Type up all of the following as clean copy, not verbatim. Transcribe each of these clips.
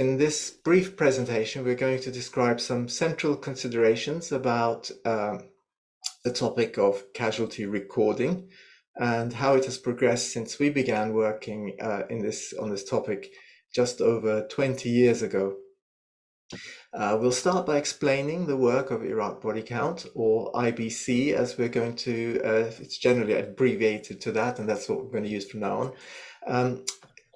In this brief presentation, we're going to describe some central considerations about the topic of casualty recording and how it has progressed since we began working on this topic just over 20 years ago. We'll start by explaining the work of Iraq Body Count, or IBC, as we're going to, it's generally abbreviated to that, and that's what we're going to use from now on.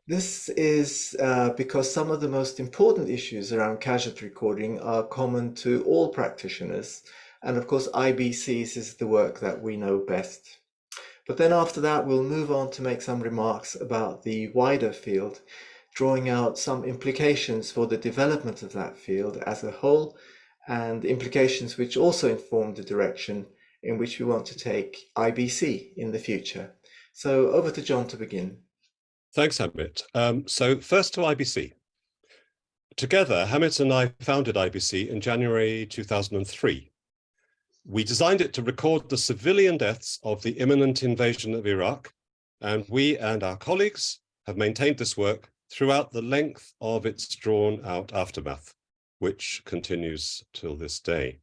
This is because some of the most important issues around casualty recording are common to all practitioners. And of course, IBCs is the work that we know best. But then after that, we'll move on to make some remarks about the wider field, drawing out some implications for the development of that field as a whole, and implications which also inform the direction in which we want to take IBC in the future. So over to John to begin. Thanks, Hamid. So first to IBC. Together, Hamid and I founded IBC in January 2003. We designed it to record the civilian deaths of the imminent invasion of Iraq, and we and our colleagues have maintained this work throughout the length of its drawn-out aftermath, which continues till this day.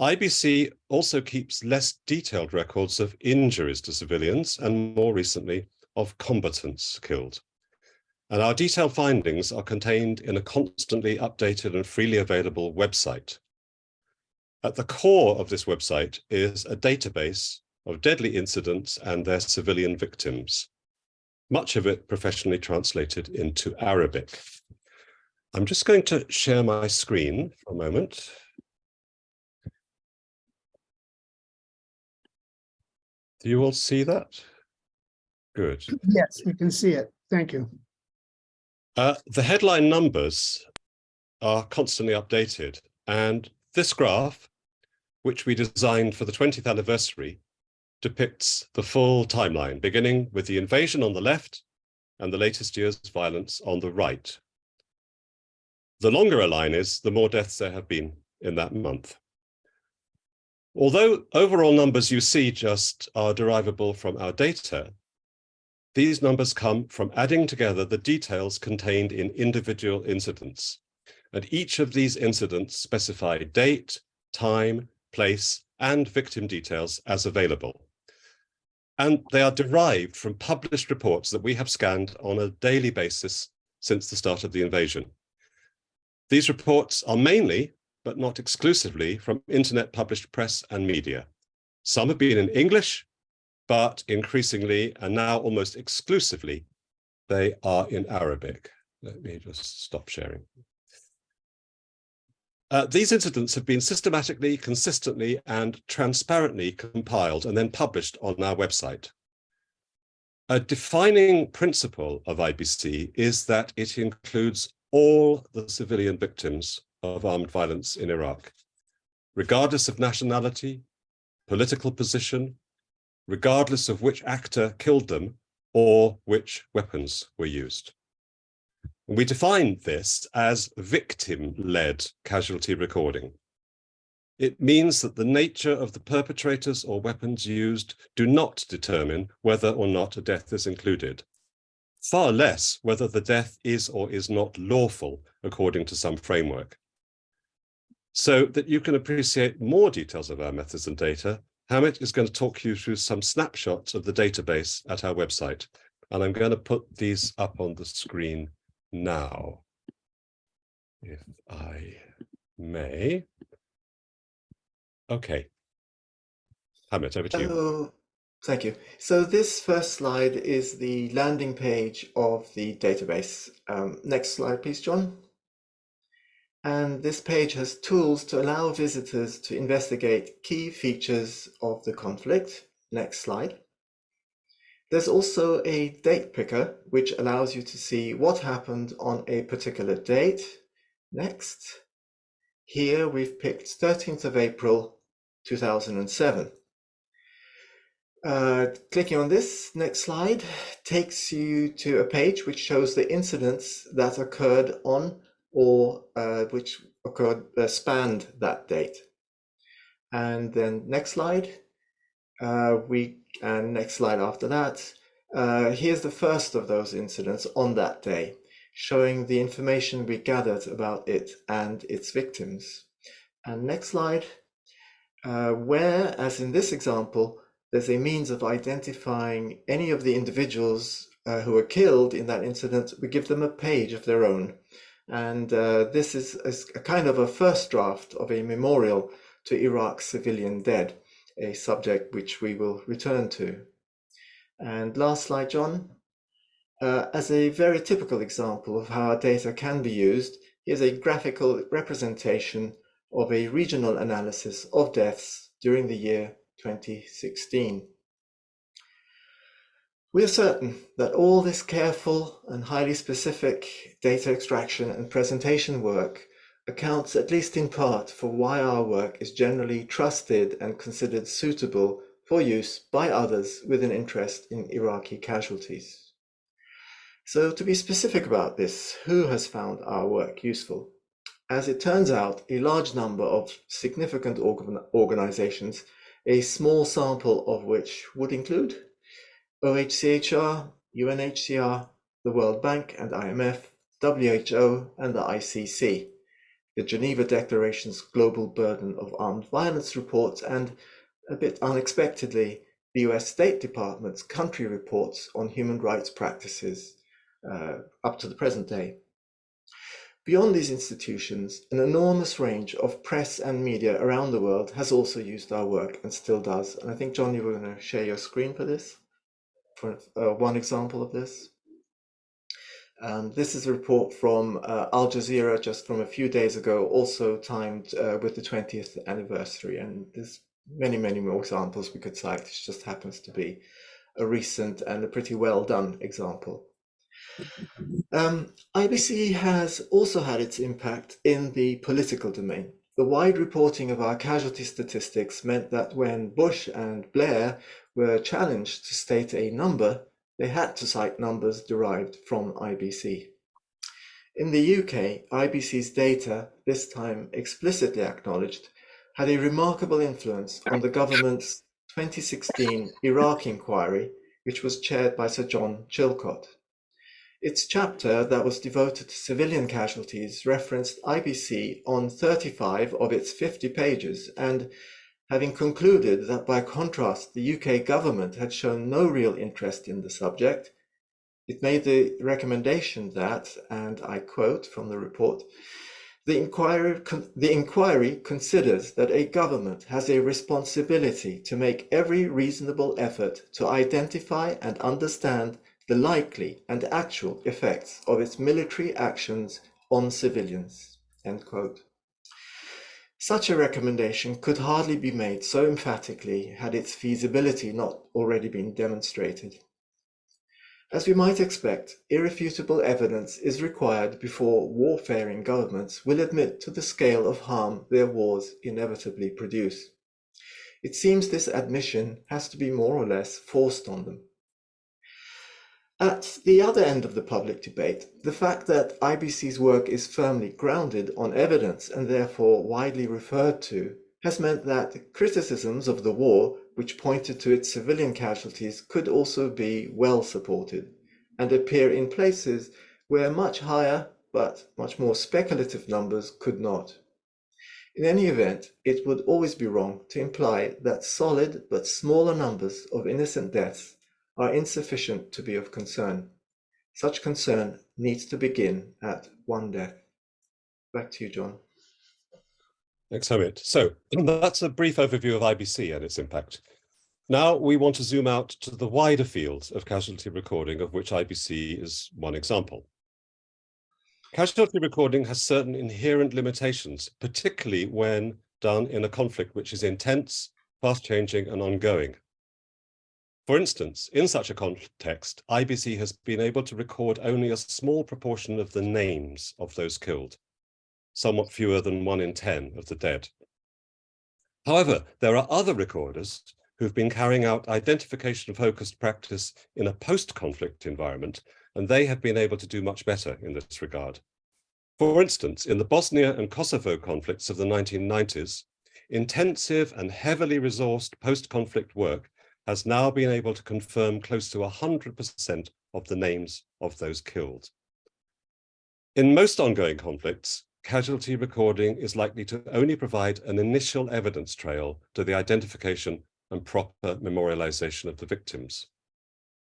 IBC also keeps less detailed records of injuries to civilians and, more recently, of combatants killed. And our detailed findings are contained in a constantly updated and freely available website. At the core of this website is a database of deadly incidents and their civilian victims, much of it professionally translated into Arabic. I'm just going to share my screen for a moment. Do you all see that? Good. Yes, we can see it. Thank you. The headline numbers are constantly updated, and this graph, which we designed for the 20th anniversary, depicts the full timeline, beginning with the invasion on the left and the latest year's violence on the right. The longer a line is, the more deaths there have been in that month. Although overall numbers you see just are derivable from our data, these numbers come from adding together the details contained in individual incidents. And each of these incidents specify date, time, place, and victim details as available. And they are derived from published reports that we have scanned on a daily basis since the start of the invasion. These reports are mainly, but not exclusively, from internet published press and media. Some have been in English, but increasingly, and now almost exclusively, they are in Arabic. Let me just stop sharing. These incidents have been systematically, consistently, and transparently compiled and then published on our website. A defining principle of IBC is that it includes all the civilian victims of armed violence in Iraq, regardless of nationality, political position, regardless of which actor killed them or which weapons were used. And we define this as victim-led casualty recording. It means that the nature of the perpetrators or weapons used do not determine whether or not a death is included, far less whether the death is or is not lawful according to some framework. So that you can appreciate more details of our methods and data, Hamid is going to talk you through some snapshots of the database at our website. And I'm going to put these up on the screen now, if I may. Okay. Hamid, over to you. Thank you. So this first slide is the landing page of the database. Next slide, please, John. And this page has tools to allow visitors to investigate key features of the conflict. Next slide. There's also a date picker, which allows you to see what happened on a particular date. Next. Here we've picked 13th of April, 2007. Clicking on this next slide takes you to a page which shows the incidents that occurred on or which occurred spanned that date. And then next slide, next slide after that. Here's the first of those incidents on that day. showing the information we gathered about it and its victims. And next slide, where, as in this example, there's a means of identifying any of the individuals who were killed in that incident, we give them a page of their own. And this is a kind of a first draft of a memorial to Iraq's civilian dead, a subject which we will return to. And last slide, John. As a very typical example of how our data can be used, here's a graphical representation of a regional analysis of deaths during the year 2016. We are certain that all this careful and highly specific data extraction and presentation work accounts, at least in part, for why our work is generally trusted and considered suitable for use by others with an interest in Iraqi casualties. So, to be specific about this, who has found our work useful? As it turns out, a large number of significant organizations, a small sample of which would include OHCHR, UNHCR, the World Bank and IMF, WHO and the ICC, the Geneva Declaration's Global Burden of Armed Violence reports, and, a bit unexpectedly, the US State Department's country reports on human rights practices up to the present day. Beyond these institutions, an enormous range of press and media around the world has also used our work and still does. And I think, John, you were going to share your screen for this, for one example of this. This is a report from Al Jazeera just from a few days ago, also timed with the 20th anniversary. And there's many, many more examples we could cite. It just happens to be a recent and a pretty well done example. IBC has also had its impact in the political domain. The wide reporting of our casualty statistics meant that when Bush and Blair were challenged to state a number, they had to cite numbers derived from IBC. In the UK, IBC's data, this time explicitly acknowledged, had a remarkable influence on the government's 2016 Iraq inquiry, which was chaired by Sir John Chilcot. Its chapter that was devoted to civilian casualties referenced IBC on 35 of its 50 pages, and having concluded that by contrast the UK government had shown no real interest in the subject, it made the recommendation that, and I quote from the report, the inquiry considers that a government has a responsibility to make every reasonable effort to identify and understand the likely and actual effects of its military actions on civilians, end quote. Such a recommendation could hardly be made so emphatically had its feasibility not already been demonstrated. As we might expect, irrefutable evidence is required before warfaring governments will admit to the scale of harm their wars inevitably produce. It seems this admission has to be more or less forced on them. At the other end of the public debate, the fact that IBC's work is firmly grounded on evidence and therefore widely referred to has meant that criticisms of the war, which pointed to its civilian casualties, could also be well supported and appear in places where much higher but much more speculative numbers could not. In any event, it would always be wrong to imply that solid but smaller numbers of innocent deaths are insufficient to be of concern. Such concern needs to begin at one death. Back to you, John. Thanks, Hamid. So that's a brief overview of IBC and its impact. Now we want to zoom out to the wider field of casualty recording, of which IBC is one example. Casualty recording has certain inherent limitations, particularly when done in a conflict which is intense, fast-changing, and ongoing. For instance, in such a context, IBC has been able to record only a small proportion of the names of those killed, somewhat fewer than 1 in 10 of the dead. However, there are other recorders who've been carrying out identification-focused practice in a post-conflict environment, and they have been able to do much better in this regard. For instance, in the Bosnia and Kosovo conflicts of the 1990s, intensive and heavily resourced post-conflict work has now been able to confirm close to 100% of the names of those killed. In most ongoing conflicts, casualty recording is likely to only provide an initial evidence trail to the identification and proper memorialization of the victims.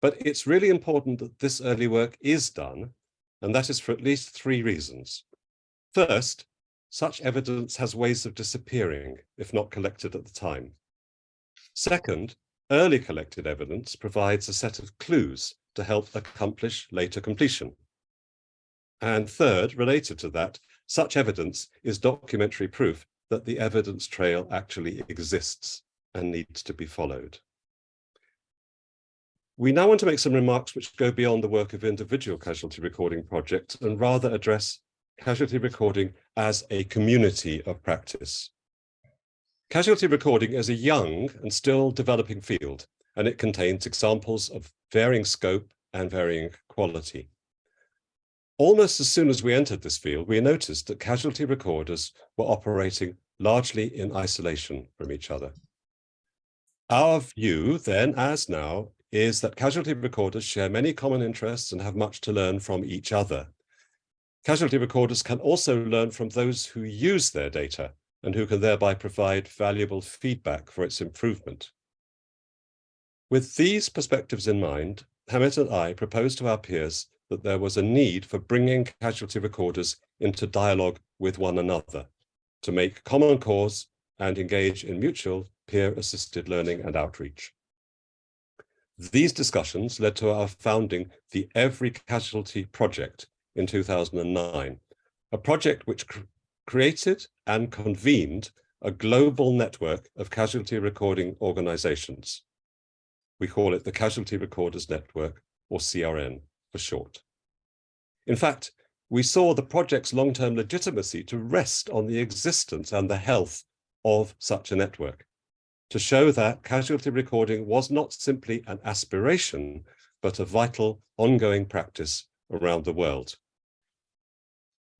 But it's really important that this early work is done, and that is for at least 3 reasons. First, such evidence has ways of disappearing if not collected at the time. Second, early collected evidence provides a set of clues to help accomplish later completion. And third, related to that, such evidence is documentary proof that the evidence trail actually exists and needs to be followed. We now want to make some remarks which go beyond the work of individual casualty recording projects and rather address casualty recording as a community of practice. Casualty recording is a young and still developing field, and it contains examples of varying scope and varying quality. Almost as soon as we entered this field, we noticed that casualty recorders were operating largely in isolation from each other. Our view then, as now, is that casualty recorders share many common interests and have much to learn from each other. Casualty recorders can also learn from those who use their data and who can thereby provide valuable feedback for its improvement. With these perspectives in mind, Hamid and I proposed to our peers that there was a need for bringing casualty recorders into dialogue with one another to make common cause and engage in mutual peer-assisted learning and outreach. These discussions led to our founding the Every Casualty Project in 2009, a project which created and convened a global network of casualty recording organizations. We call it the Casualty Recorders Network, or CRN for short. In fact, we saw the project's long-term legitimacy to rest on the existence and the health of such a network, to show that casualty recording was not simply an aspiration, but a vital, ongoing practice around the world.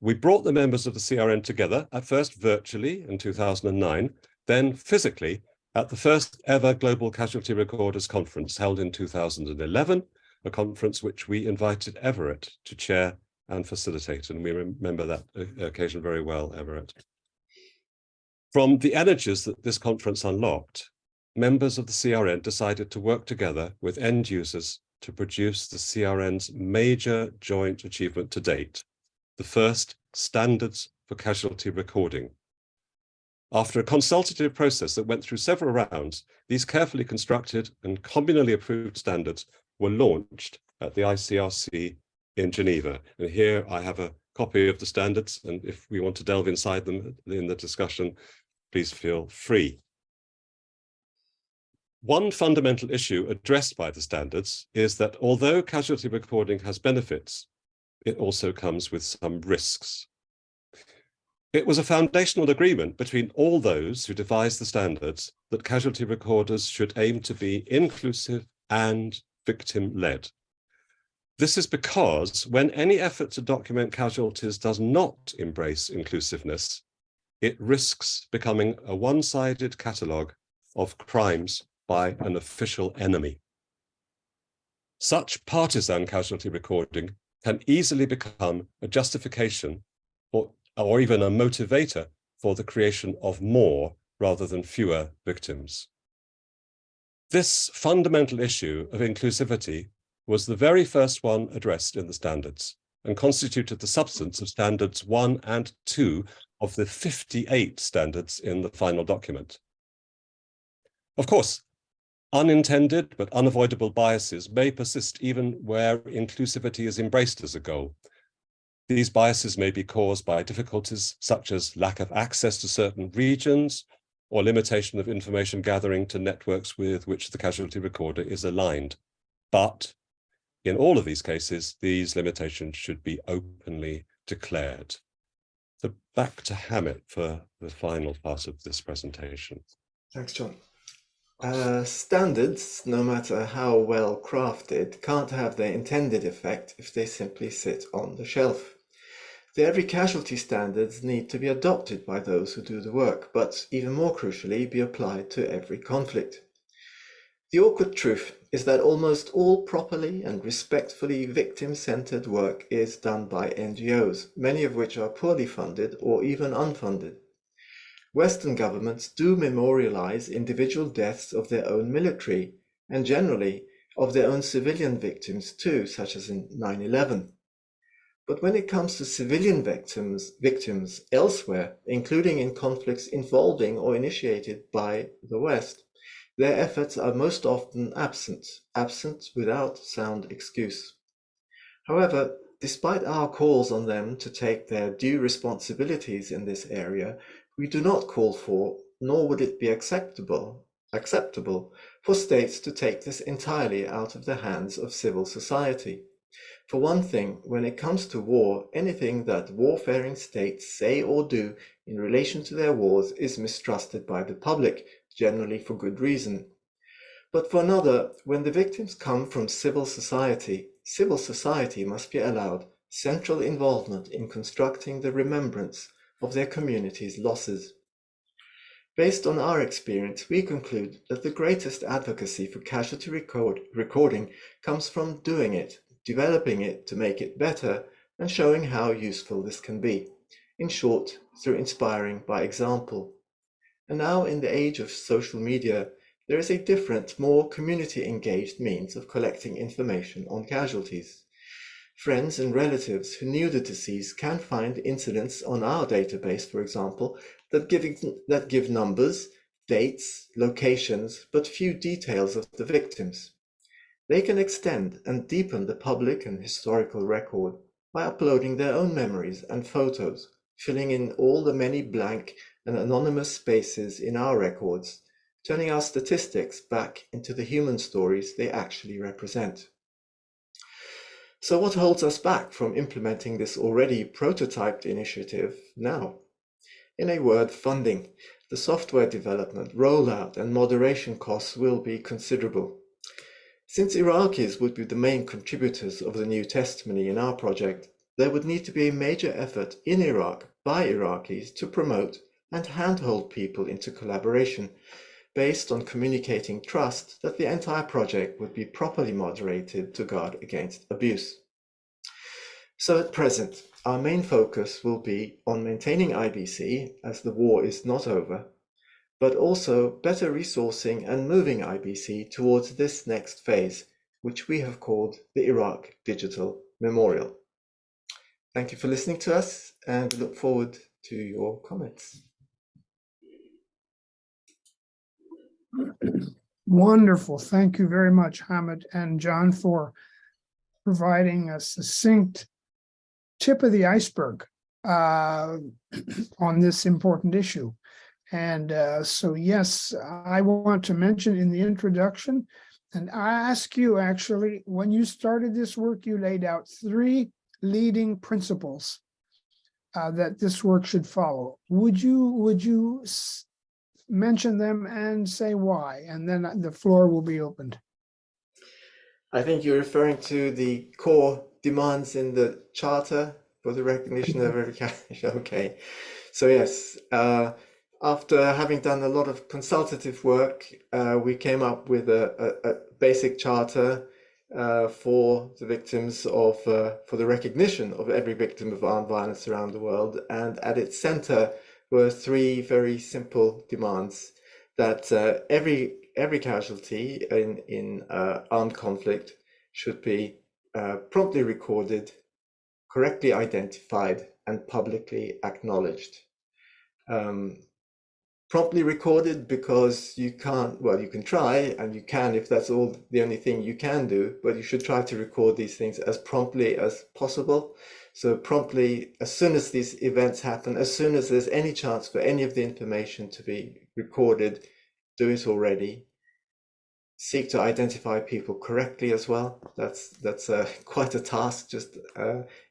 We brought the members of the CRN together, at first virtually in 2009, then physically at the first ever Global Casualty Recorders Conference held in 2011, a conference which we invited Everett to chair and facilitate, and we remember that occasion very well, Everett. From the energies that this conference unlocked, members of the CRN decided to work together with end users to produce the CRN's major joint achievement to date, the first standards for casualty recording. After a consultative process that went through several rounds, these carefully constructed and communally approved standards were launched at the ICRC in Geneva. And here I have a copy of the standards, and if we want to delve inside them in the discussion, please feel free. One fundamental issue addressed by the standards is that although casualty recording has benefits, it also comes with some risks. It was a foundational agreement between all those who devised the standards that casualty recorders should aim to be inclusive and victim-led. This is because when any effort to document casualties does not embrace inclusiveness, it risks becoming a one-sided catalogue of crimes by an official enemy. Such partisan casualty recording can easily become a justification or even a motivator for the creation of more rather than fewer victims. This fundamental issue of inclusivity was the very first one addressed in the standards and constituted the substance of standards 1 and 2 of the 58 standards in the final document. Of course, unintended but unavoidable biases may persist even where inclusivity is embraced as a goal. These biases may be caused by difficulties such as lack of access to certain regions or limitation of information gathering to networks with which the casualty recorder is aligned. But in all of these cases, these limitations should be openly declared. So back to Hamid for the final part of this presentation. Thanks, John. Standards, no matter how well crafted, can't have their intended effect if they simply sit on the shelf. The Every Casualty standards need to be adopted by those who do the work, but even more crucially, be applied to every conflict. The awkward truth is that almost all properly and respectfully victim-centered work is done by NGOs, many of which are poorly funded or even unfunded. Western governments do memorialize individual deaths of their own military, and generally of their own civilian victims too, such as in 9/11. But when it comes to civilian victims elsewhere, including in conflicts involving or initiated by the West, their efforts are most often absent without sound excuse. However, despite our calls on them to take their due responsibilities in this area, we do not call for, nor would it be acceptable for states to take this entirely out of the hands of civil society. For one thing, when it comes to war, anything that warfaring states say or do in relation to their wars is mistrusted by the public, generally for good reason. But for another, when the victims come from civil society must be allowed central involvement in constructing the remembrance of their community's losses. Based on our experience, we conclude that the greatest advocacy for casualty recording comes from doing it, developing it to make it better, and showing how useful this can be. In short, through inspiring by example. And now, in the age of social media, there is a different, more community-engaged means of collecting information on casualties. Friends and relatives who knew the deceased can find incidents on our database, for example, that give numbers, dates, locations, but few details of the victims. They can extend and deepen the public and historical record by uploading their own memories and photos, filling in all the many blank and anonymous spaces in our records, turning our statistics back into the human stories they actually represent. So what holds us back from implementing this already prototyped initiative now? In a word, funding. The software development, rollout, and moderation costs will be considerable. Since Iraqis would be the main contributors of the new testimony in our project, there would need to be a major effort in Iraq by Iraqis to promote and handhold people into collaboration, based on communicating trust that the entire project would be properly moderated to guard against abuse. So at present, our main focus will be on maintaining IBC as the war is not over, but also better resourcing and moving IBC towards this next phase, which we have called the Iraq Digital Memorial. Thank you for listening to us, and look forward to your comments. Wonderful. Thank you very much, Hamid and John, for providing a succinct tip of the iceberg on this important issue. And so, yes, I want to mention in the introduction, and I ask you actually, when you started this work, you laid out 3 leading principles that this work should follow. Would you mention them and say why? And then the floor will be opened. I think you're referring to the core demands in the Charter for the recognition of every casualty. Okay, so yes, after having done a lot of consultative work, we came up with a basic charter for the victims of, for the recognition of every victim of armed violence around the world. And at its center were 3 very simple demands: that every casualty in armed conflict should be promptly recorded, correctly identified, and publicly acknowledged. Promptly recorded because you can't, well, you can try, and you can if that's all the only thing you can do, but you should try to record these things as promptly as possible. So promptly, as soon as these events happen, as soon as there's any chance for any of the information to be recorded, do it already. Seek to identify people correctly as well. That's quite a task just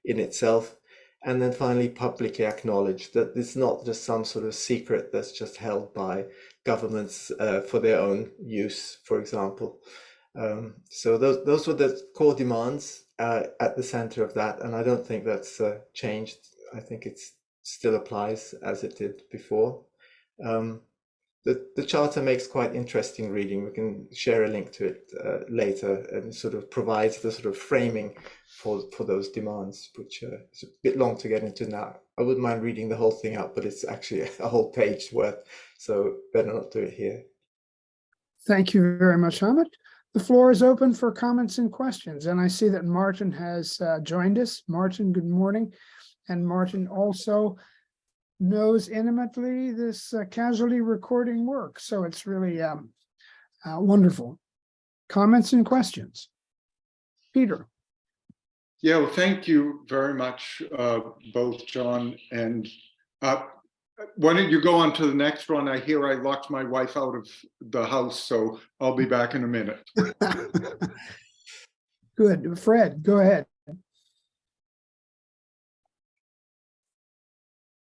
in itself. And then finally, publicly acknowledge that it's not just some sort of secret that's just held by governments for their own use, for example. So those were the core demands at the center of that. And I don't think that's changed. I think it still applies as it did before. The charter makes quite interesting reading. We can share a link to it later, and sort of provides the sort of framing for those demands, which is a bit long to get into now. I wouldn't mind reading the whole thing out, but it's actually a whole page worth, so better not do it here. Thank you very much, Hamid. The floor is open for comments and questions, and I see that Martin has joined us. Martin, good morning. And Martin also knows intimately this casualty recording work, so it's really wonderful. Comments and questions? Peter. Yeah, well, thank you very much, both John and why don't you go on to the next one? I hear I locked my wife out of the house, so I'll be back in a minute. Good. Fred, go ahead.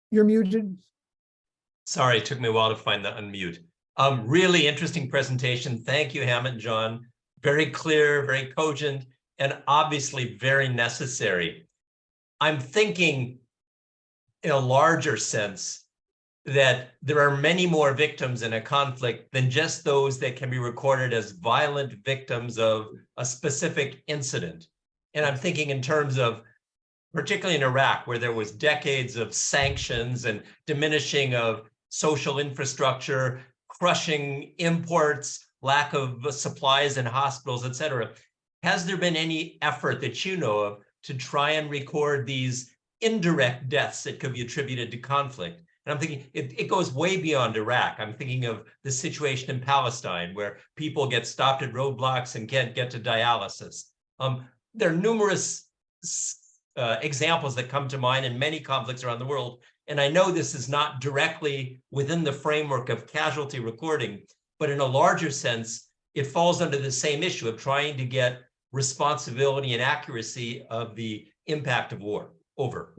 You're muted. Sorry, it took me a while to find the unmute. Really interesting presentation. Thank you, Hamid and John. Very clear, very cogent, and obviously very necessary. I'm thinking in a larger sense that there are many more victims in a conflict than just those that can be recorded as violent victims of a specific incident. And I'm thinking in terms of, particularly in Iraq, where there was decades of sanctions and diminishing of social infrastructure, crushing imports, lack of supplies in hospitals, et cetera. Has there been any effort that you know of to try and record these indirect deaths that could be attributed to conflict? And I'm thinking it goes way beyond Iraq. I'm thinking of the situation in Palestine where people get stopped at roadblocks and can't get to dialysis. There are numerous examples that come to mind in many conflicts around the world. And I know this is not directly within the framework of casualty recording, but in a larger sense, it falls under the same issue of trying to get responsibility and accuracy of the impact of war. Over.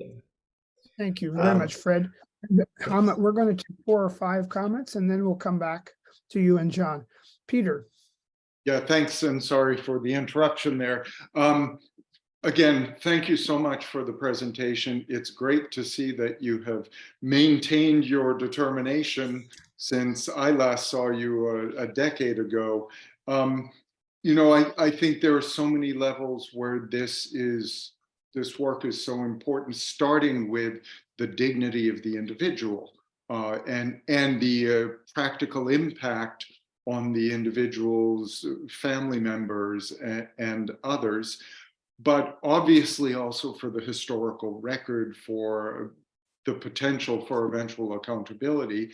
Thank you very much, Fred. We're going to take 4 or 5 comments, and then we'll come back to you and John. Peter. Yeah, thanks, and sorry for the interruption there. Again, thank you so much for the presentation. It's great to see that you have maintained your determination since I last saw you a decade ago. You know, I think there are so many levels where this work is so important, starting with the dignity of the individual and the practical impact on the individual's family members and others, but obviously also for the historical record, for the potential for eventual accountability.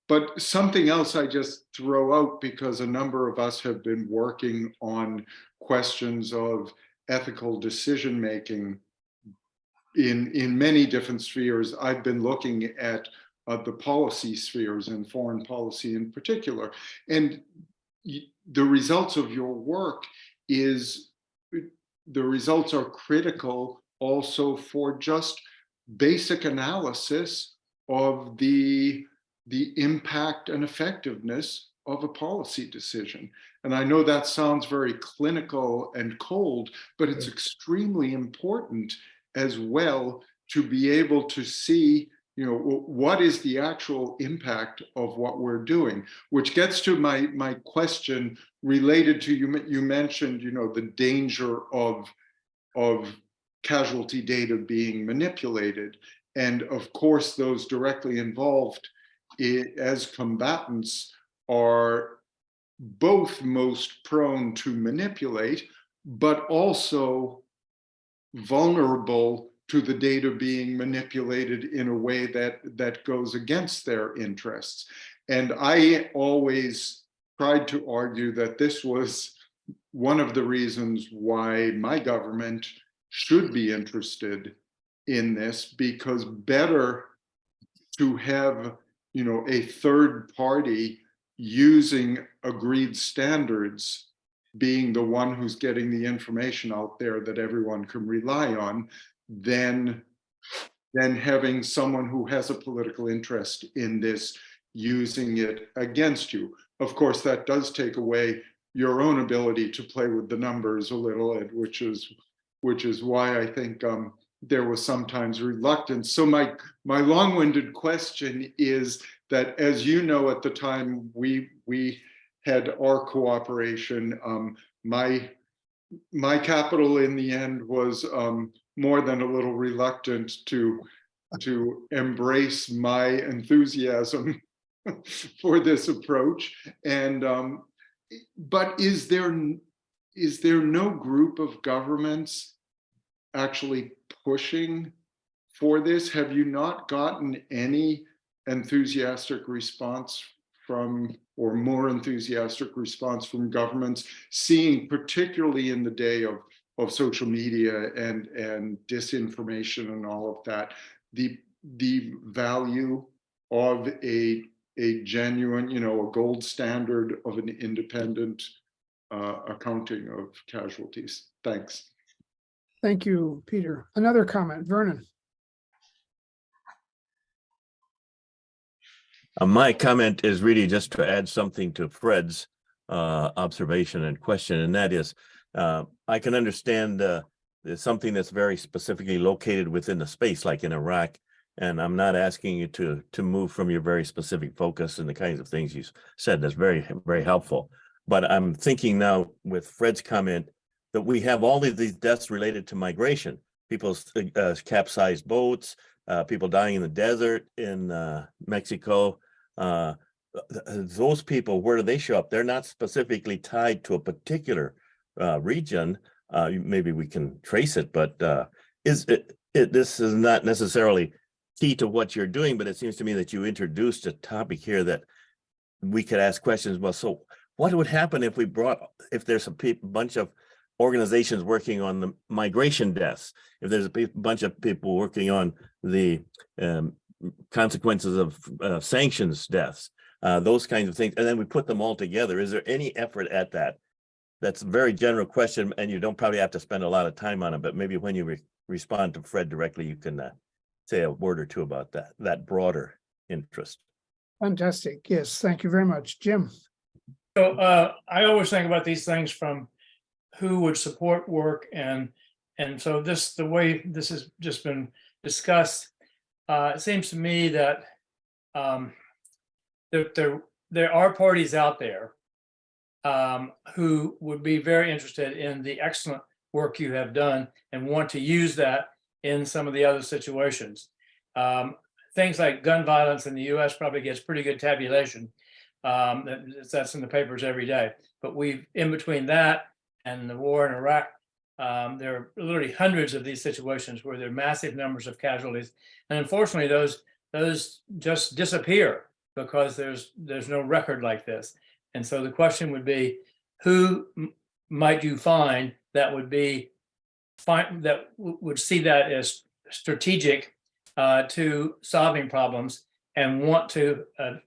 But something else I just throw out, because a number of us have been working on questions of ethical decision-making in many different spheres. I've been looking at the policy spheres and foreign policy in particular. And the results of your work the results are critical also for just basic analysis of the impact and effectiveness of a policy decision. And I know that sounds very clinical and cold, but it's extremely important as well to be able to see, you know, what is the actual impact of what we're doing, which gets to my question related to you mentioned, you know, the danger of casualty data being manipulated. And of course, those directly involved as combatants are both most prone to manipulate, but also vulnerable to the data being manipulated in a way that goes against their interests. And I always tried to argue that this was one of the reasons why my government should be interested in this, because better to have, you know, a third party using agreed standards being the one who's getting the information out there that everyone can rely on, than having someone who has a political interest in this using it against you. Of course, that does take away your own ability to play with the numbers a little, which is why I think there was sometimes reluctance. So my long-winded question is that, as you know, at the time we had our cooperation, my capital in the end was more than a little reluctant to embrace my enthusiasm for this approach. And but is there no group of governments actually pushing for this? Have you not gotten any enthusiastic response from, or more enthusiastic response from governments, seeing, particularly in the day of social media and disinformation and all of that, the value of a genuine, a gold standard of an independent accounting of casualties? Thanks. Thank you, Peter. Another comment, Vernon. My comment is really just to add something to Fred's observation and question, and that is, I can understand there's something that's very specifically located within the space, like in Iraq, and I'm not asking you to move from your very specific focus and the kinds of things you said. That's very, very helpful. But I'm thinking now with Fred's comment that we have all of these deaths related to migration, people's capsized boats, people dying in the desert in Mexico. Those people, where do they show up? They're not specifically tied to a particular region. Maybe we can trace it, but this is not necessarily key to what you're doing, but it seems to me that you introduced a topic here that we could ask questions about. So what would happen if there's a bunch of organizations working on the migration deaths, if there's a bunch of people working on the consequences of sanctions deaths, those kinds of things, and then we put them all together? Is there any effort at that? That's a very general question, and you don't probably have to spend a lot of time on it, but maybe when you respond to Fred directly, you can say a word or two about that broader interest. Fantastic. Yes, thank you very much. Jim. So I always think about these things from who would support work, and so the way this has just been discussed, it seems to me that there are parties out there who would be very interested in the excellent work you have done and want to use that in some of the other situations. Things like gun violence in the U.S. probably gets pretty good tabulation. That's in the papers every day. But in between that and the war in Iraq, there are literally hundreds of these situations where there are massive numbers of casualties, and unfortunately, those just disappear because there's no record like this. And so the question would be, who might you find that would see that as strategic to solving problems and want to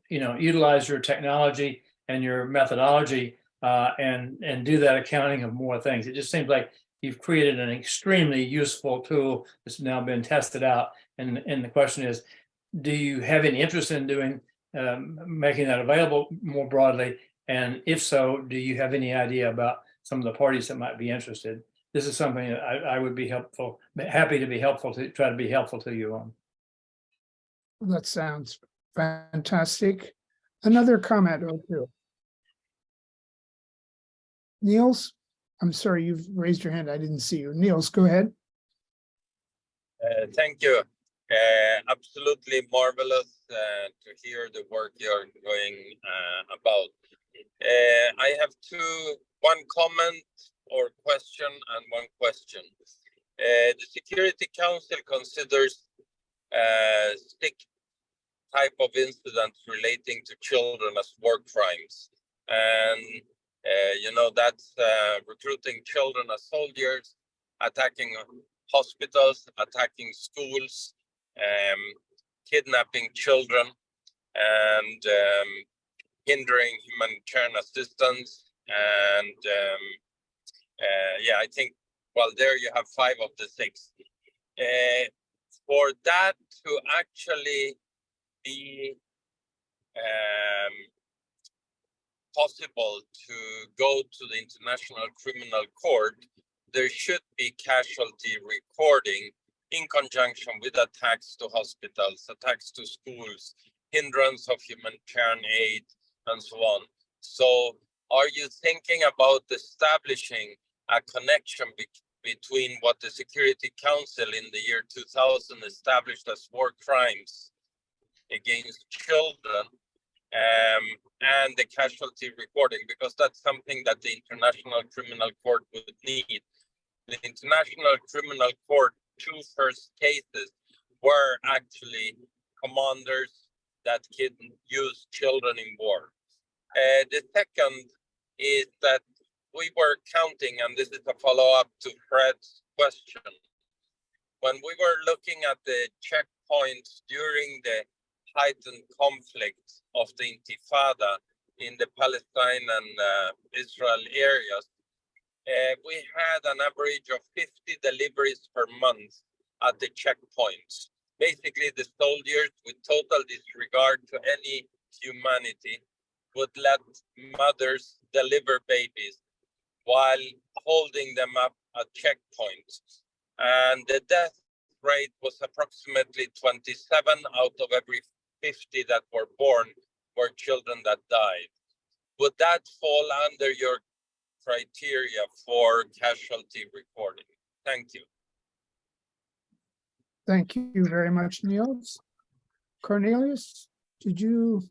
utilize your technology and your methodology and do that accounting of more things? It just seems like you've created an extremely useful tool that's now been tested out. And the question is, do you have any interest in making that available more broadly? And if so, do you have any idea about some of the parties that might be interested? This is something that I would be happy to be helpful to, try to be helpful to you on. That sounds fantastic. Another comment or two. Niels, I'm sorry, you've raised your hand. I didn't see you. Niels, go ahead. Thank you. Absolutely marvelous to hear the work you're going about. I have one comment or question and one question. The Security Council considers STIC type of incidents relating to children as war crimes. And, that's recruiting children as soldiers, attacking hospitals, attacking schools, kidnapping children, and hindering humanitarian assistance. And I think, there you have 5 of the 6. For that to actually be possible to go to the International Criminal Court, there should be casualty recording in conjunction with attacks to hospitals, attacks to schools, hindrance of humanitarian aid, and so on. So are you thinking about establishing a connection between what the Security Council in the year 2000 established as war crimes against children and the casualty recording? Because that's something that the International Criminal Court would need. The International Criminal Court, two first cases were actually commanders that can use children in war. The second is that we were counting, and this is a follow-up to Fred's question. When we were looking at the checkpoints during the heightened conflict of the Intifada in the Palestine and Israel areas, we had an average of 50 deliveries per month at the checkpoints. Basically, the soldiers, with total disregard to any humanity, would let mothers deliver babies while holding them up at checkpoints. And the death rate was approximately 27 out of every 50 that were born were children that died. Would that fall under your criteria for casualty recording? Thank you. Thank you very much, Niels. Cornelius, did you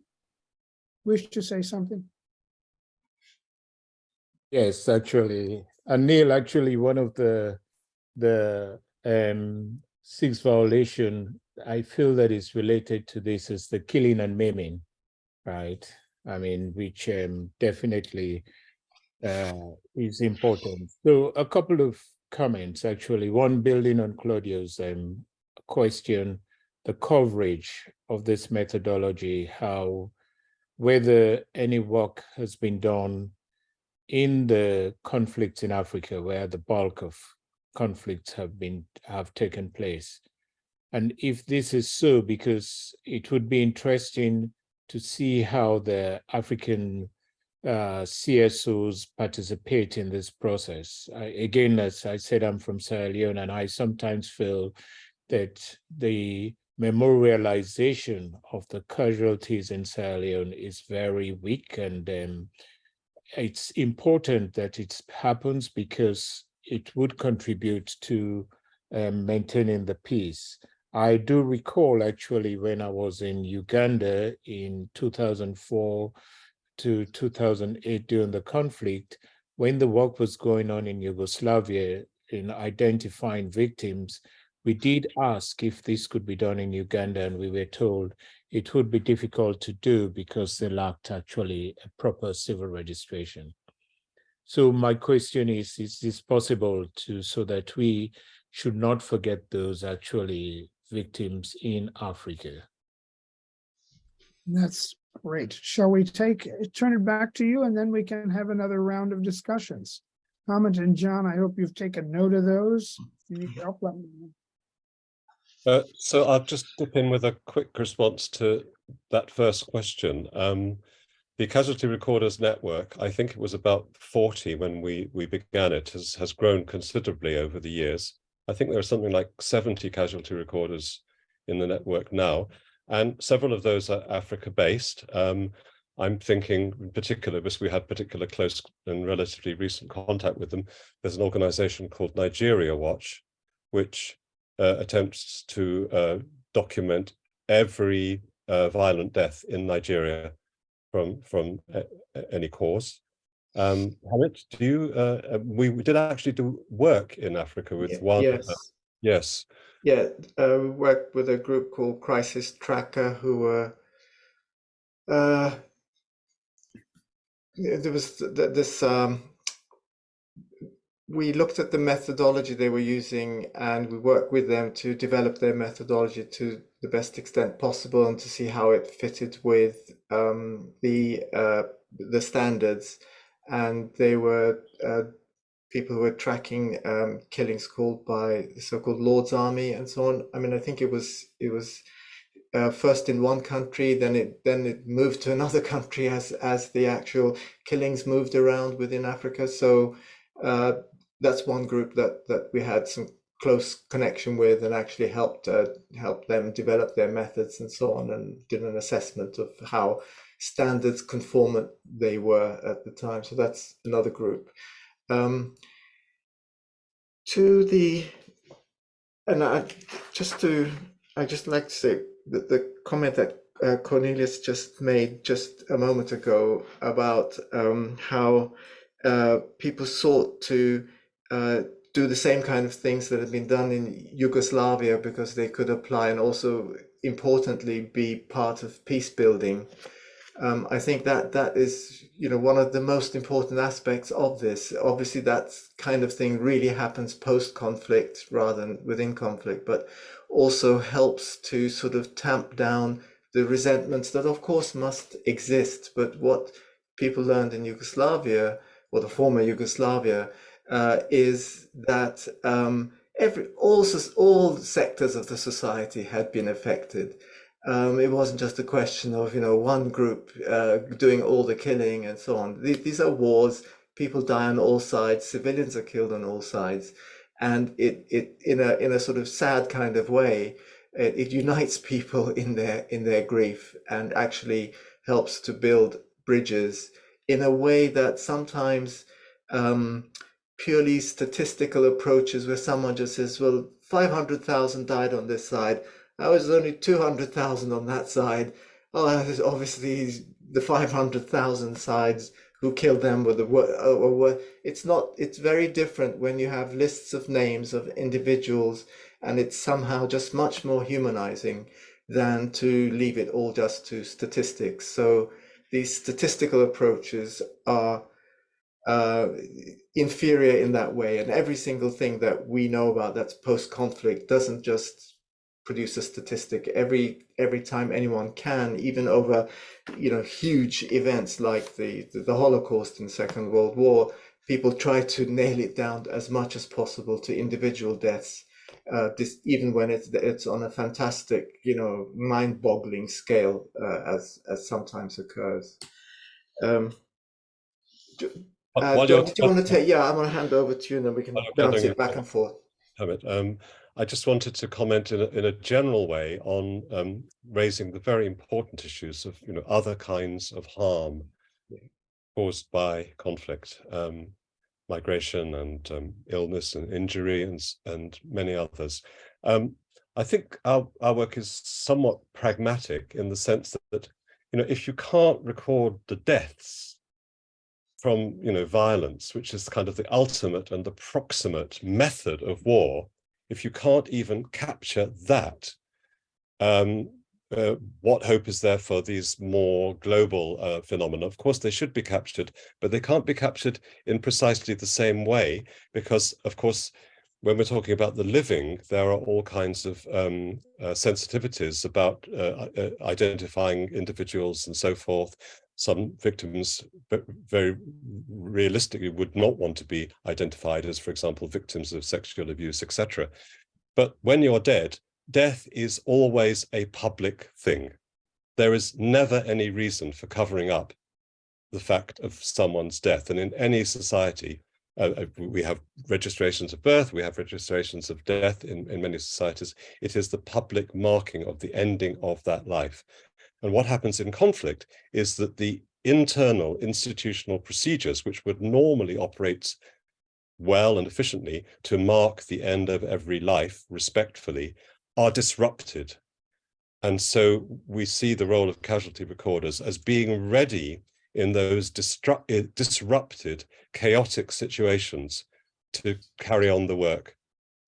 wish to say something? Yes, actually, and Neil, actually, one of the six violation I feel that is related to this is the killing and maiming, right? I mean, which definitely is important. So a couple of comments, actually. One, building on Claudio's question, the coverage of this methodology, how whether any work has been done in the conflicts in Africa where the bulk of conflicts have taken place. And if this is so, because it would be interesting to see how the African CSOs participate in this process. Again, as I said, I'm from Sierra Leone, and I sometimes feel that the memorialization of the casualties in Sierra Leone is very weak, and it's important that it happens because it would contribute to maintaining the peace. I do recall, actually, when I was in Uganda in 2004 to 2008 during the conflict, when the work was going on in Yugoslavia in identifying victims, we did ask if this could be done in Uganda, and we were told it would be difficult to do because they lacked actually a proper civil registration. So my question is this possible so that we should not forget those actually victims in Africa? That's great. Shall we turn it back to you, and then we can have another round of discussions? Hamid and John, I hope you've taken note of those. If you need help, let me know. So I'll just dip in with a quick response to that first question. The Casualty Recorders Network, I think it was about 40 when we began it, has grown considerably over the years. I think there are something like 70 casualty recorders in the network now, and several of those are Africa-based. I'm thinking in particular, because we had particular close and relatively recent contact with them, there's an organization called Nigeria Watch, which attempts to document every violent death in Nigeria from any cause. Hamid, do you? We did actually do work in Africa with one. Yes. Yes. Yeah, we worked with a group called Crisis Tracker, who were there was this. We looked at the methodology they were using, and we worked with them to develop their methodology to the best extent possible, and to see how it fitted with the standards. And they were people who were tracking killings called by the so-called Lord's Army and so on. I mean, I think it was first in one country, then it moved to another country as the actual killings moved around within Africa. So that's one group that we had some close connection with and actually helped them develop their methods and so on, and did an assessment of how standards conformant they were at the time. So that's another group. I just like to say that the comment that Cornelius just made just a moment ago about how people sought to do the same kind of things that had been done in Yugoslavia because they could apply and also importantly be part of peace building. I think that is, one of the most important aspects of this. Obviously, that kind of thing really happens post-conflict rather than within conflict, but also helps to sort of tamp down the resentments that, of course, must exist. But what people learned in Yugoslavia, or the former Yugoslavia, is that all sectors of the society had been affected. It wasn't just a question of one group doing all the killing and so on. These are wars. People die on all sides. Civilians are killed on all sides, and it in a sort of sad kind of way, it unites people in their grief and actually helps to build bridges in a way that sometimes purely statistical approaches, where someone just says, well, 500,000 died on this side. I was only 200,000 on that side. Oh, obviously the 500,000 sides who killed them were it's very different when you have lists of names of individuals, and it's somehow just much more humanizing than to leave it all just to statistics. So these statistical approaches are inferior in that way, and every single thing that we know about that's post-conflict doesn't just produce a statistic. Every time anyone can, even over huge events like the Holocaust and Second World War, people try to nail it down as much as possible to individual deaths, even when it's on a fantastic mind-boggling scale, as sometimes occurs. John, did you want to take? Yeah, I'm going to hand over to you, and then we can bounce it back and forth. I just wanted to comment in a general way on raising the very important issues of other kinds of harm caused by conflict, migration and illness and injury and many others. I think our work is somewhat pragmatic in the sense that if you can't record the deaths from violence, which is kind of the ultimate and the proximate method of war, if you can't even capture that, what hope is there for these more global phenomena? Of course, they should be captured, but they can't be captured in precisely the same way, because, of course, when we're talking about the living, there are all kinds of sensitivities about identifying individuals and so forth. Some victims very realistically would not want to be identified as, for example, victims of sexual abuse, etc. But when you're dead, death is always a public thing. There is never any reason for covering up the fact of someone's death. And in any society, we have registrations of birth, we have registrations of death in many societies. It is the public marking of the ending of that life. And what happens in conflict is that the internal institutional procedures, which would normally operate well and efficiently to mark the end of every life respectfully, are disrupted. And so we see the role of casualty recorders as being ready in those disrupted, chaotic situations to carry on the work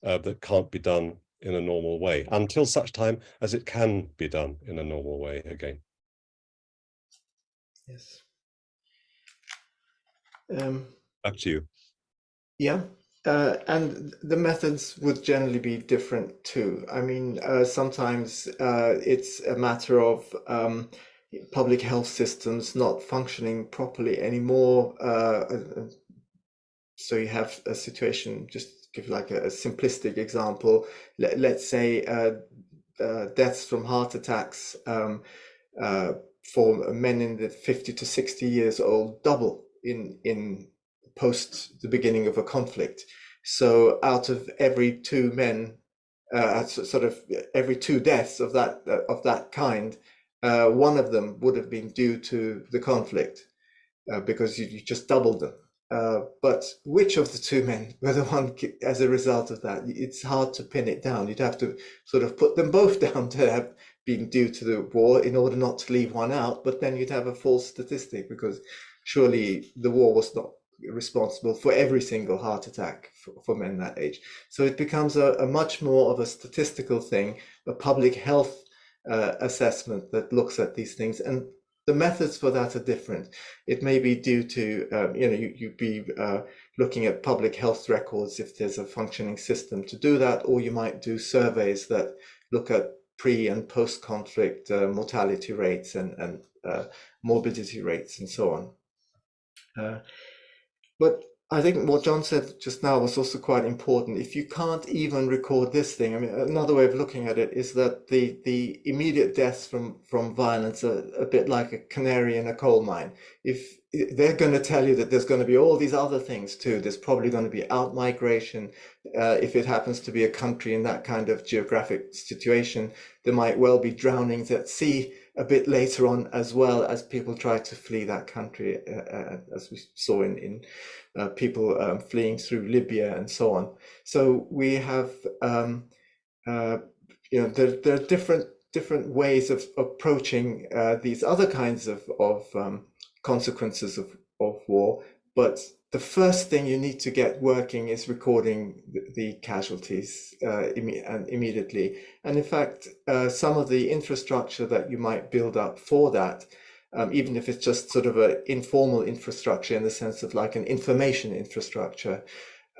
that can't be done in a normal way, until such time as it can be done in a normal way again. Yes. Back to you. Yeah. And the methods would generally be different too. I mean, sometimes it's a matter of public health systems not functioning properly anymore. So you have a situation, just give like a simplistic example. Let's say deaths from heart attacks for men in the 50 to 60 years old double in post the beginning of a conflict. So out of every 2 men, sort of every 2 deaths of that kind, one of them would have been due to the conflict, because you just doubled them. But which of the 2 men were the one as a result of that? It's hard to pin it down. You'd have to sort of put them both down to have been due to the war in order not to leave one out, but then you'd have a false statistic, because surely the war was not responsible for every single heart attack for men that age. So it becomes a much more of a statistical thing, a public health assessment that looks at these things, and the methods for that are different. It may be due to, you'd be looking at public health records if there's a functioning system to do that, or you might do surveys that look at pre and post-conflict mortality rates and morbidity rates and so on. But I think what John said just now was also quite important. If you can't even record this thing, I mean, another way of looking at it is that the immediate deaths from violence are a bit like a canary in a coal mine. If they're going to tell you that there's going to be all these other things too, there's probably going to be out-migration. If it happens to be a country in that kind of geographic situation, there might well be drownings at sea a bit later on, as well as people try to flee that country, as we saw in people fleeing through Libya and so on. So we have, there are different ways of approaching these other kinds of consequences of war, but the first thing you need to get working is recording the casualties immediately. And in fact, some of the infrastructure that you might build up for that, even if it's just sort of an informal infrastructure in the sense of like an information infrastructure,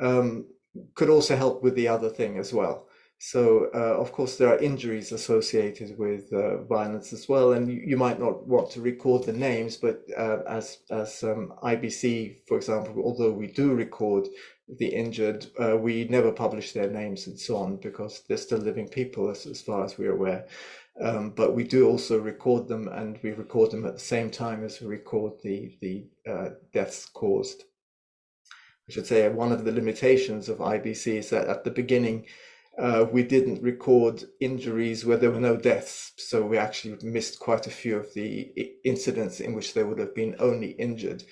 could also help with the other thing as well. So, of course, there are injuries associated with violence as well, and you might not want to record the names, but as IBC, for example, although we do record the injured, we never publish their names and so on, because they're still living people as far as we're aware. But we do also record them, and we record them at the same time as we record the deaths caused. I should say one of the limitations of IBC is that at the beginning, we didn't record injuries where there were no deaths. So we actually missed quite a few of the incidents in which there would have been only injured.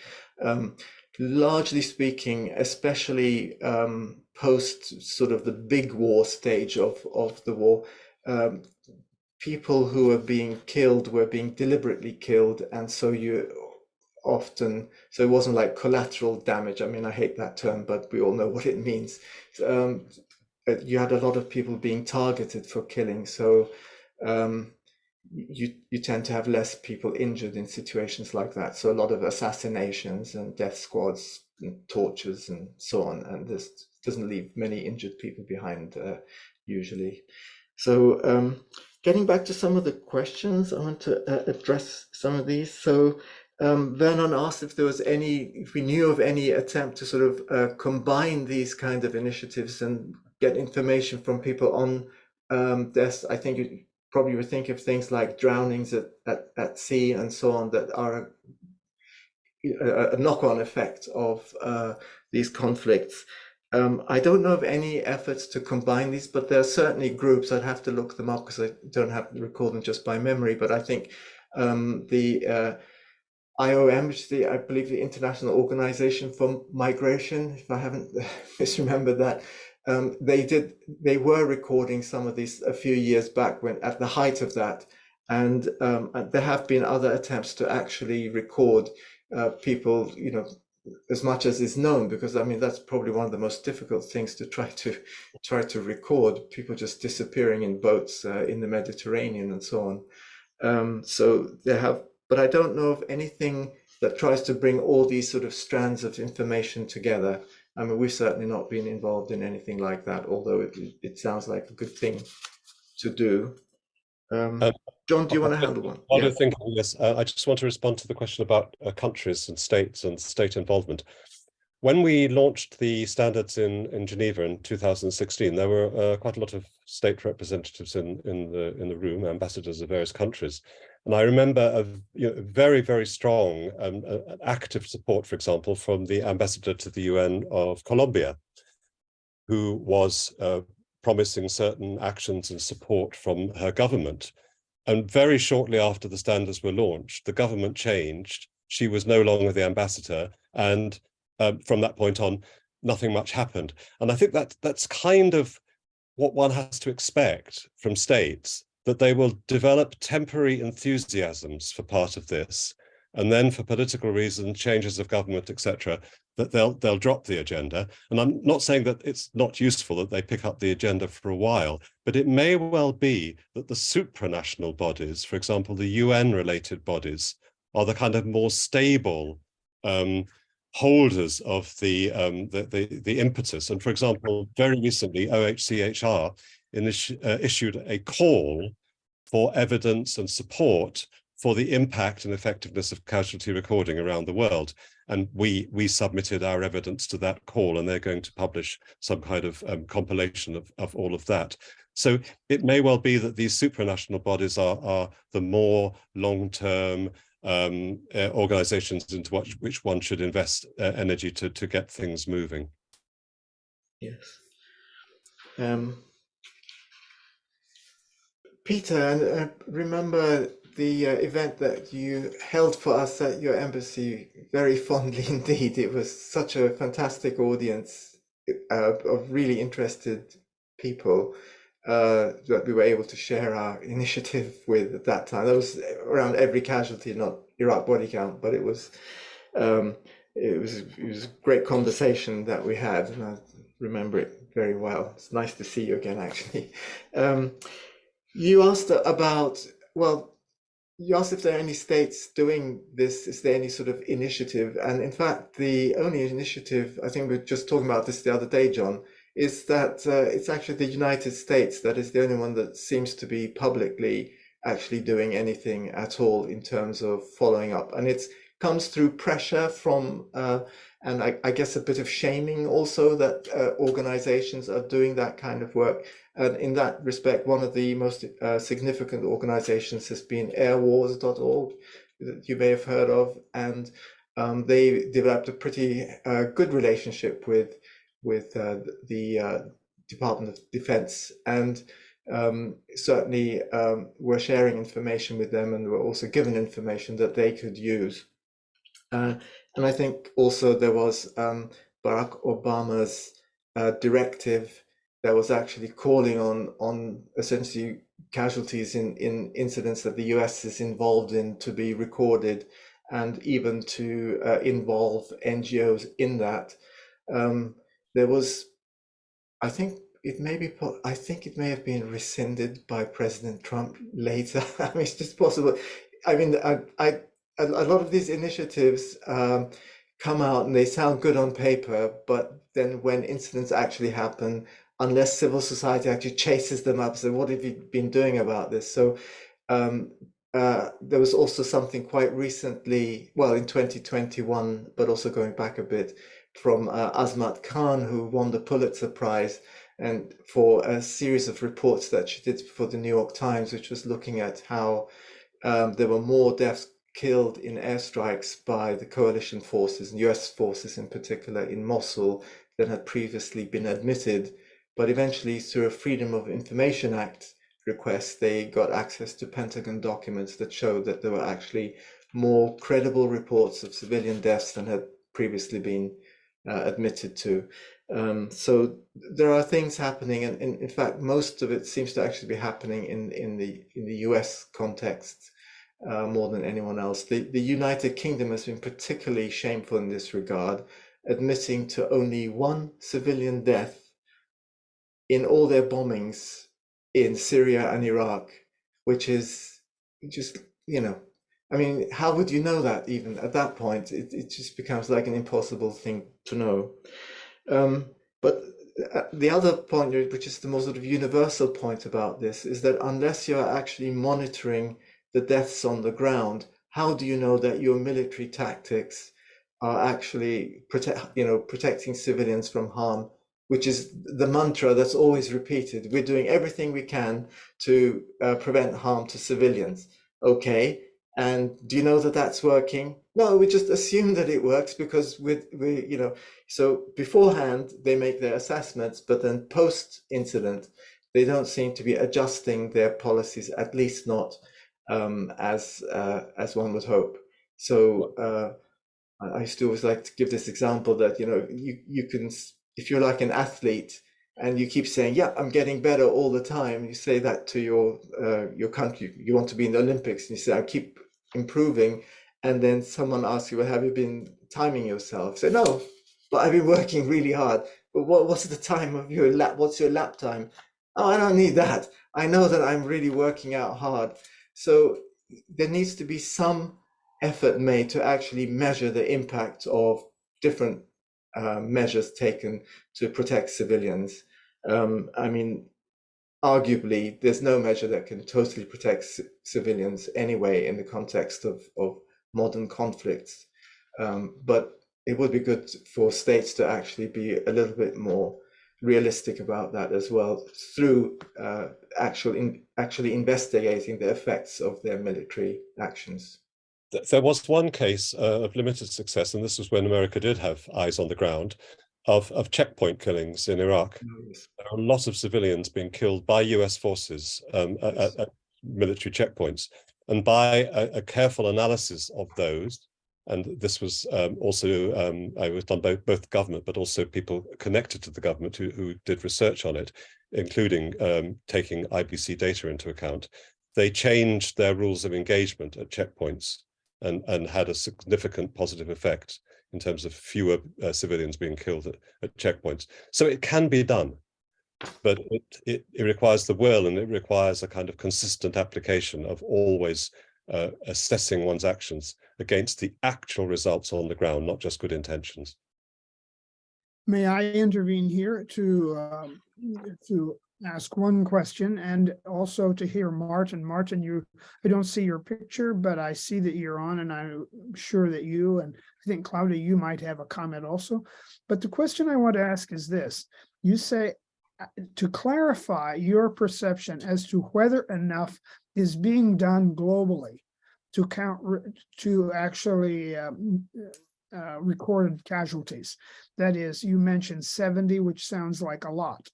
Largely speaking, especially post sort of the big war stage of the war, people who were being killed were being deliberately killed. And so so it wasn't like collateral damage. I mean, I hate that term, but we all know what it means. You had a lot of people being targeted for killing, so you tend to have less people injured in situations like that. So a lot of assassinations and death squads and tortures and so on, and this doesn't leave many injured people behind usually. So getting back to some of the questions, I want to address some of these. So Vernon asked if we knew of any attempt to sort of combine these kind of initiatives and get information from people on deaths. I think you probably would think of things like drownings at sea and so on that are a knock-on effect of these conflicts. I don't know of any efforts to combine these, but there are certainly groups. I'd have to look them up because I don't have to recall them just by memory. But I think the IOM, which is I believe the International Organization for Migration, if I haven't misremembered that, they were recording some of these a few years back when at the height of that, and there have been other attempts to actually record people, as much as is known, because I mean that's probably one of the most difficult things to try to record, people just disappearing in boats in the Mediterranean and so on. So they have. But I don't know of anything that tries to bring all these sort of strands of information together. I mean, we've certainly not been involved in anything like that, although it sounds like a good thing to do. John, do you want to handle one? While you're thinking of this, I just want to respond to the question about countries and states and state involvement. When we launched the standards in Geneva in 2016, there were quite a lot of state representatives in the room, ambassadors of various countries. And I remember a very, very strong active support, for example, from the ambassador to the UN of Colombia. who was promising certain actions and support from her government. And very shortly after the standards were launched, the government changed. She was no longer the ambassador. And from that point on, nothing much happened. And I think that's kind of what one has to expect from states, that they will develop temporary enthusiasms for part of this. And then for political reasons, changes of government, etc., that they'll drop the agenda. And I'm not saying that it's not useful that they pick up the agenda for a while, but it may well be that the supranational bodies, for example, the UN-related bodies, are the kind of more stable holders of the impetus. And for example, very recently, OHCHR issued a call for evidence and support for the impact and effectiveness of casualty recording around the world. And we submitted our evidence to that call, and they're going to publish some kind of compilation of all of that. So it may well be that these supranational bodies are the more long-term organizations into which one should invest energy to get things moving. Yes. Peter, and remember the event that you held for us at your embassy very fondly indeed. It was such a fantastic audience of really interested people that we were able to share our initiative with at that time. That was around every casualty, not Iraq body count, but it was a great conversation that we had, and I remember it very well. It's nice to see you again, actually. You asked about, well, you asked if there are any states doing this. Is there any sort of initiative? And in fact, the only initiative, I think we were just talking about this the other day, John, is that it's actually the United States that is the only one that seems to be publicly actually doing anything at all in terms of following up. And it comes through pressure from, and I guess a bit of shaming also, that organizations are doing that kind of work. And in that respect, one of the most significant organizations has been airwars.org, that you may have heard of. And they developed a pretty good relationship with the Department of Defense, and certainly were sharing information with them, and were also given information that they could use. And I think also there was Barack Obama's directive that was actually calling on essentially casualties in incidents that the US is involved in to be recorded, and even to involve NGOs in that. There was, I think it may have been rescinded by President Trump later. I mean, it's just possible. I mean, a lot of these initiatives come out and they sound good on paper, but then when incidents actually happen, unless civil society actually chases them up, so what have you been doing about this? So there was also something quite recently, well, in 2021, but also going back a bit, from Azmat Khan, who won the Pulitzer Prize, and for a series of reports that she did for the New York Times, which was looking at how there were more deaths killed in airstrikes by the coalition forces, and US forces in particular, in Mosul than had previously been admitted. But eventually, through a Freedom of Information Act request, they got access to Pentagon documents that showed that there were actually more credible reports of civilian deaths than had previously been admitted to. So there are things happening, and in fact, most of it seems to actually be happening in the US context more than anyone else. The United Kingdom has been particularly shameful in this regard, admitting to only one civilian death in all their bombings in Syria and Iraq, which is just, I mean, how would you know that even at that point? It just becomes like an impossible thing to know. But the other point, which is the more sort of universal point about this, is that unless you're actually monitoring the deaths on the ground, how do you know that your military tactics are actually protecting civilians from harm, which is the mantra that's always repeated? We're doing everything we can to prevent harm to civilians. Okay, And do you know that that's working? No, we just assume that it works because so beforehand they make their assessments, but then post-incident, they don't seem to be adjusting their policies, at least not as one would hope. So I used to always like to give this example that, you can, if you're like an athlete and you keep saying, yeah, I'm getting better all the time, you say that to your country, you want to be in the Olympics, and you say, I keep improving, and then someone asks you, well, have you been timing yourself? Say, no, but I've been working really hard. But what's the time of your lap? What's your lap time? Oh, I don't need that. I know that I'm really working out hard. So there needs to be some effort made to actually measure the impact of different measures taken to protect civilians. I mean, arguably, there's no measure that can totally protect civilians anyway in the context of modern conflicts. But it would be good for states to actually be a little bit more realistic about that as well, through actually investigating the effects of their military actions. There was one case of limited success, and this was when America did have eyes on the ground, of checkpoint killings in Iraq. Yes. There are a lot of civilians being killed by US forces at military checkpoints. And by a careful analysis of those, and this was also, I was done by both government, but also people connected to the government who did research on it, including taking IBC data into account, they changed their rules of engagement at checkpoints and had a significant positive effect in terms of fewer civilians being killed at checkpoints. So it can be done, but it requires the will, and it requires a kind of consistent application of always assessing one's actions against the actual results on the ground, not just good intentions. May I intervene here to ask one question, and also to hear Martin. Martin, I don't see your picture, but I see that you're on, and I'm sure that you, and I think Claudia, you might have a comment also. But the question I want to ask is this: you say, to clarify your perception as to whether enough is being done globally to actually recorded casualties. That is, you mentioned 70, which sounds like a lot.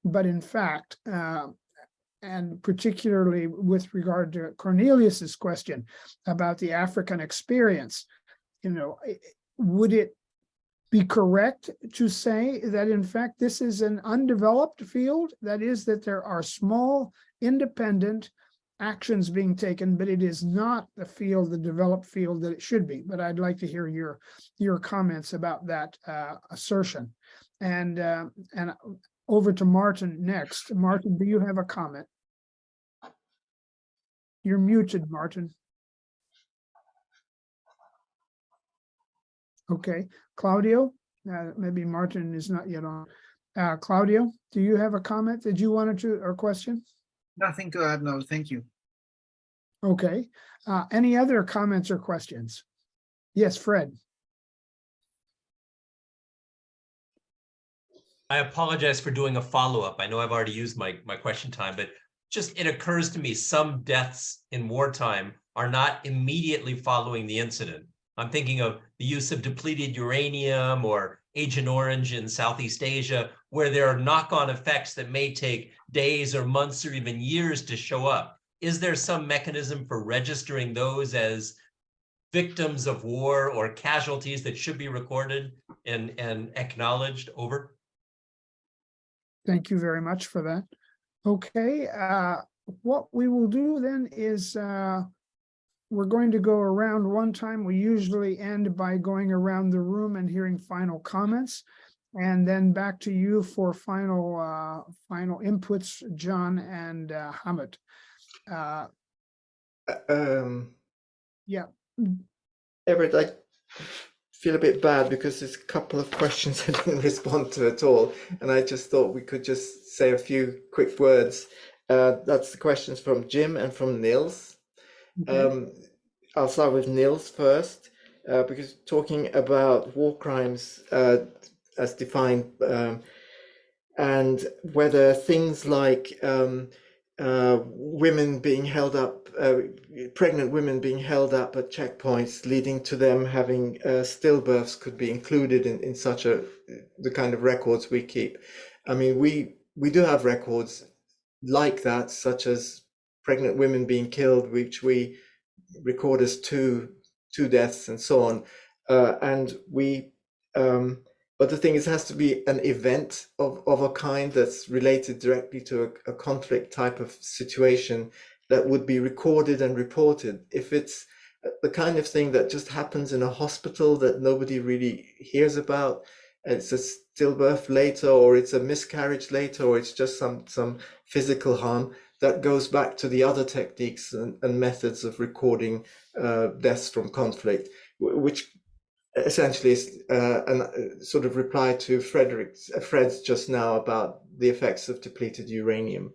But in fact, and particularly with regard to Cornelius's question about the African experience, would it be correct to say that in fact this is an undeveloped field? That is, that there are small independent actions being taken, but it is not the developed field that it should be. But I'd like to hear your comments about that assertion. And over to Martin next. Martin, do you have a comment? You're muted, Martin. Okay, Claudio, maybe Martin is not yet on. Claudio, do you have a comment that you wanted to, or question? Nothing to add, no, thank you. Okay, any other comments or questions? Yes, Fred. I apologize for doing a follow-up. I know I've already used my question time, but just it occurs to me some deaths in wartime are not immediately following the incident. I'm thinking of the use of depleted uranium or Agent Orange in Southeast Asia, where there are knock-on effects that may take days or months or even years to show up. Is there some mechanism for registering those as victims of war or casualties that should be recorded and acknowledged? Over. Thank you very much for that. Okay, what we will do then is we're going to go around one time. We usually end by going around the room and hearing final comments, and then back to you for final inputs, John and Hamid. Yeah. Everett, I feel a bit bad because there's a couple of questions I didn't respond to at all, and I just thought we could just say a few quick words. That's the questions from Jim and from Nils. Okay. I'll start with Nils first, because talking about war crimes as defined, and whether things like women being held up, pregnant women being held up at checkpoints, leading to them having stillbirths could be included in such the kind of records we keep. I mean, we do have records like that, such as pregnant women being killed, which we record as two deaths and so on. But the thing is, it has to be an event of a kind that's related directly to a conflict type of situation that would be recorded and reported. If it's the kind of thing that just happens in a hospital that nobody really hears about, it's a stillbirth later, or it's a miscarriage later, or it's just some physical harm, that goes back to the other techniques and methods of recording deaths from conflict, which essentially is a sort of reply to Fred's just now about the effects of depleted uranium.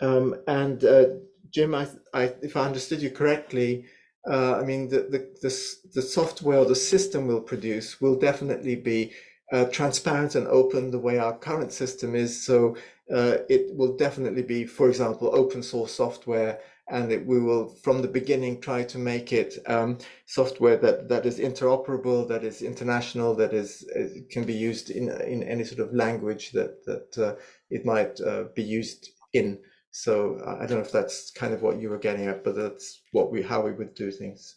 Jim, if I understood you correctly, I mean, the software or the system we'll produce will definitely be transparent and open the way our current system is. So it will definitely be, for example, open source software, and we will, from the beginning, try to make it software that is interoperable, that is international, that can be used in any sort of language that it might be used in. So I don't know if that's kind of what you were getting at, but that's how we would do things.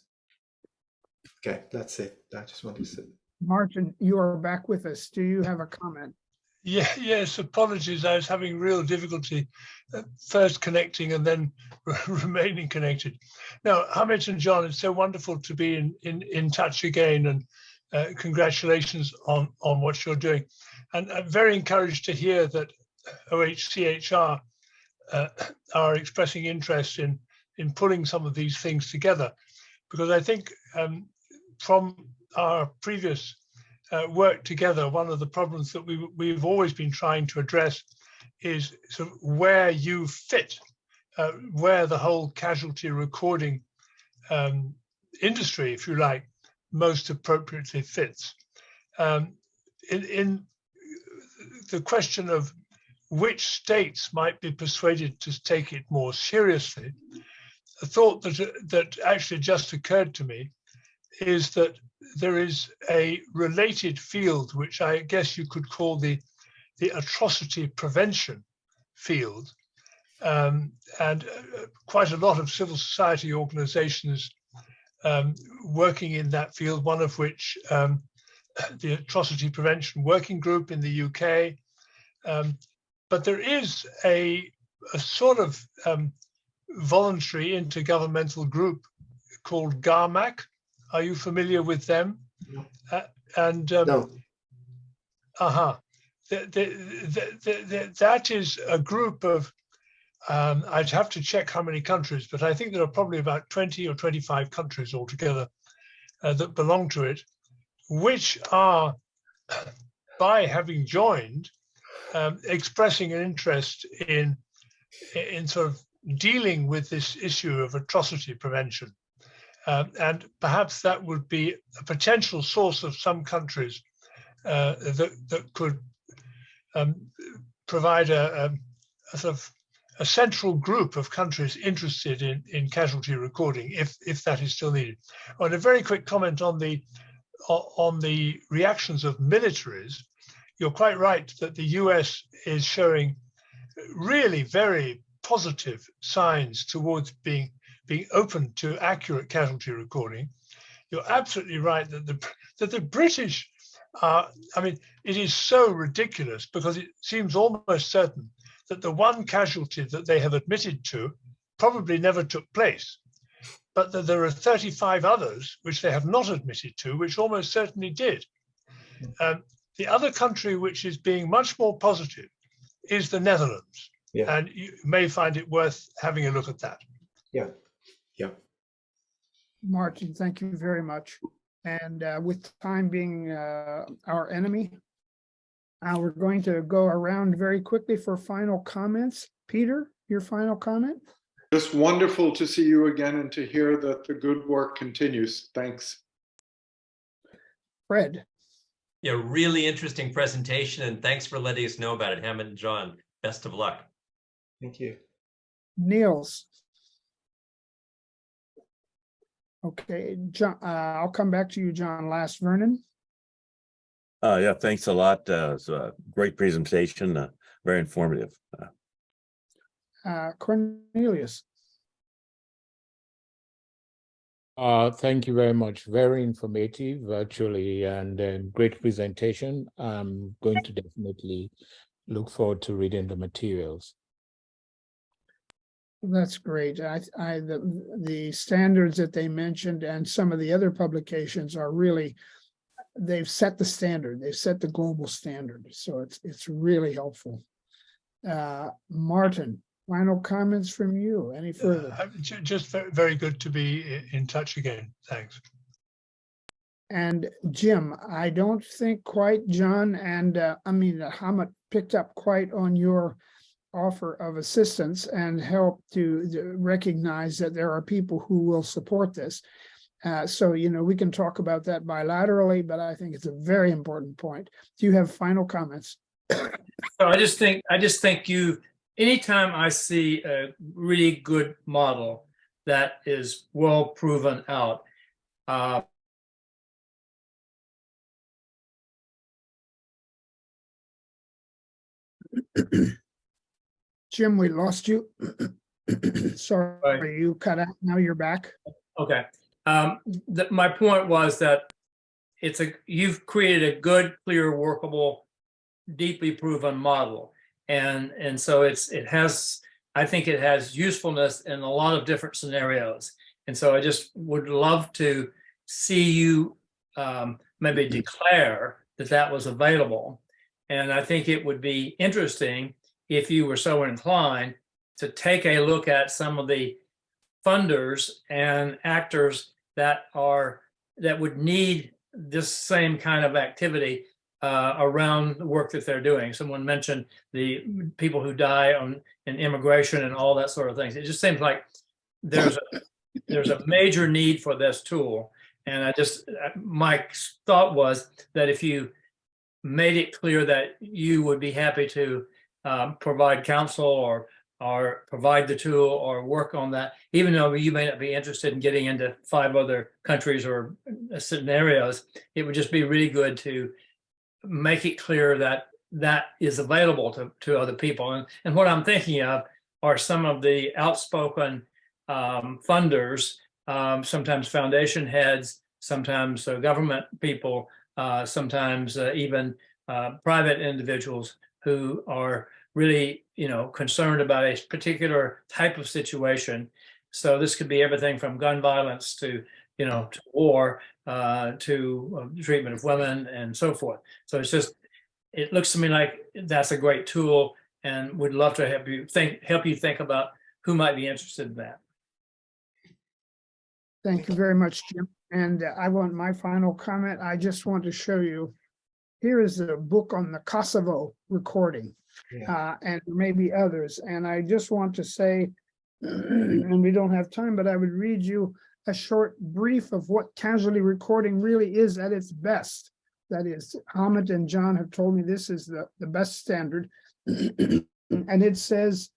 Okay, that's it. I just wanted to say. Martin, you are back with us. Do you have a comment? Yes, apologies. I was having real difficulty first connecting and then remaining connected. Now, Hamid and John, it's so wonderful to be in touch again, and congratulations on what you're doing. And I'm very encouraged to hear that OHCHR are expressing interest in pulling some of these things together, because I think from our previous work together, one of the problems that we've always been trying to address is sort of where you fit, where the whole casualty recording industry, if you like, most appropriately fits. In the question of which states might be persuaded to take it more seriously, a thought that actually just occurred to me is that there is a related field, which I guess you could call the atrocity prevention field, and quite a lot of civil society organizations working in that field, one of which the Atrocity Prevention Working Group in the UK. But there is a sort of voluntary intergovernmental group called GARMAC. Are you familiar with them? No. No. That is a group of, I'd have to check how many countries, but I think there are probably about 20 or 25 countries altogether that belong to it, which are, by having joined, expressing an interest in sort of dealing with this issue of atrocity prevention. And perhaps that would be a potential source of some countries that could provide a sort of a central group of countries interested in casualty recording, if that is still needed. And a very quick comment on the reactions of militaries. You're quite right that the US is showing really very positive signs towards being open to accurate casualty recording. You're absolutely right that the British are, I mean, it is so ridiculous because it seems almost certain that the one casualty that they have admitted to probably never took place, but that there are 35 others which they have not admitted to, which almost certainly did. The other country which is being much more positive is the Netherlands. Yeah. And you may find it worth having a look at that. Yeah. Yeah. Martin, thank you very much. And with time being our enemy, we're going to go around very quickly for final comments. Peter, your final comment? Just wonderful to see you again and to hear that the good work continues. Thanks. Fred. Yeah, really interesting presentation, and thanks for letting us know about it, Hamid and John. Best of luck. Thank you. Niels. Okay, John, I'll come back to you, John. Last, Vernon. Yeah, thanks a lot. It's a great presentation, very informative. Cornelius. Thank you very much. Very informative, virtually, and great presentation. I'm going to definitely look forward to reading the materials. That's great. The standards that they mentioned and some of the other publications are really, they've set the standard. They've set the global standard. So it's really helpful. Martin, final comments from you? Any further? Just very good to be in touch again. Thanks. And Jim, I don't think quite John and Hamid picked up quite on your offer of assistance and help to recognize that there are people who will support this. So, we can talk about that bilaterally, but I think it's a very important point. Do you have final comments? So I just think anytime I see a really good model that is well proven out, Jim, we lost you. Sorry, you cut out. Now you're back. Okay. My point was that you've created a good, clear, workable, deeply proven model, and so I think it has usefulness in a lot of different scenarios. And so I just would love to see you maybe declare that was available. And I think it would be interesting if you were so inclined to take a look at some of the funders and actors that would need this same kind of activity around the work that they're doing. Someone mentioned the people who die in immigration and all that sort of things. It just seems like there's a major need for this tool. And my thought was that if you made it clear that you would be happy to provide counsel or provide the tool or work on that, even though you may not be interested in getting into 5 other countries or scenarios, it would just be really good to make it clear that is available to other people. And what I'm thinking of are some of the outspoken funders, sometimes foundation heads, sometimes government people, sometimes even private individuals who are really, concerned about a particular type of situation. So this could be everything from gun violence to, to war, to treatment of women and so forth. So it looks to me like that's a great tool, and would love to help you think about who might be interested in that. Thank you very much, Jim. And I want my final comment. I just want to show you, here is a book on the Kosovo recording, and maybe others. And I just want to say, and we don't have time, but I would read you a short brief of what casualty recording really is at its best. That is, Hamid and John have told me this is the best standard. And it says,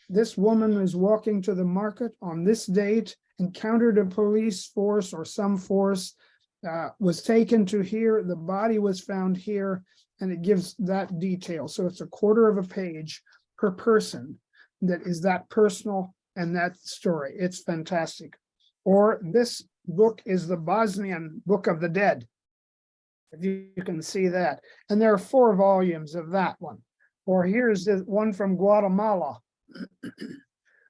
this woman was walking to the market on this date, encountered a police force or some force, was taken to here, the body was found here, and it gives that detail. So it's a quarter of a page per person that is that personal and that story. It's fantastic. Or this book is the Bosnian Book of the Dead. If you can see that. And there are 4 volumes of that one. Or here's the one from Guatemala.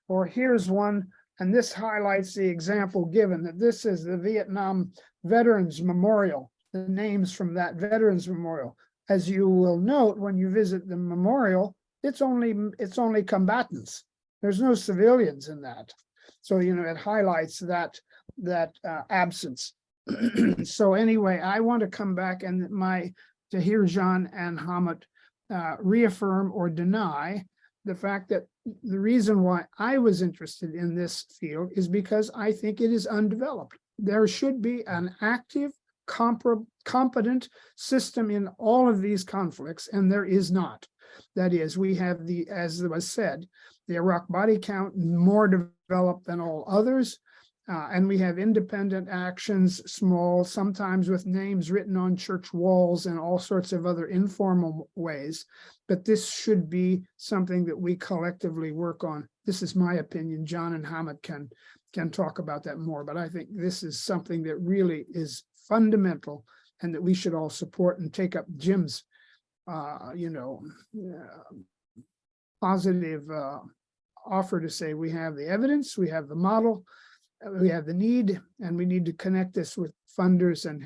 Or here's one, and this highlights the example given, that this is the Vietnam Veterans Memorial, the names from that Veterans Memorial. As you will note when you visit the memorial, it's only combatants. There's no civilians in that. So, it highlights that absence. So anyway, I want to come back and to hear John and Hamid reaffirm or deny the fact that the reason why I was interested in this field is because I think it is undeveloped. There should be an active, competent system in all of these conflicts, and there is not. That is, we have as was said, the Iraq body count more developed than all others. And we have independent actions, small, sometimes with names written on church walls and all sorts of other informal ways. But this should be something that we collectively work on. This is my opinion. John and Hamid can talk about that more, but I think this is something that really is fundamental and that we should all support and take up Jim's, positive offer to say we have the evidence, we have the model, we have the need, and we need to connect this with funders and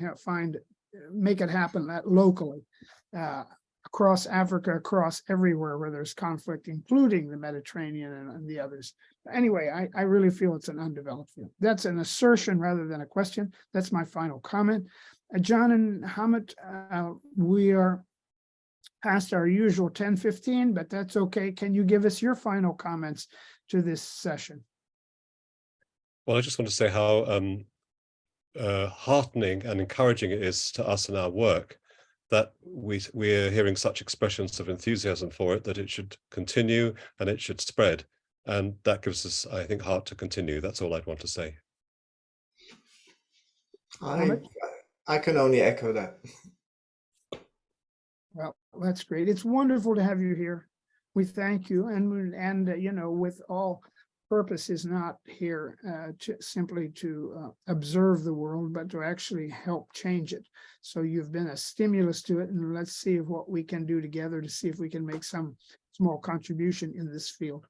make it happen locally, across Africa, across everywhere where there's conflict, including the Mediterranean and the others. Anyway, I really feel it's an undeveloped field. That's an assertion rather than a question. That's my final comment. John and Hamid, we are past our usual 10:15, but that's okay. Can you give us your final comments to this session? Well, I just want to say how heartening and encouraging it is to us in our work that we're hearing such expressions of enthusiasm for it, that it should continue and it should spread. And that gives us, I think, heart to continue. That's all I'd want to say. I can only echo that. Well, that's great. It's wonderful to have you here. We thank you, and with all purpose is not here simply to observe the world, but to actually help change it. So you've been a stimulus to it, and let's see what we can do together to see if we can make some small contribution in this field.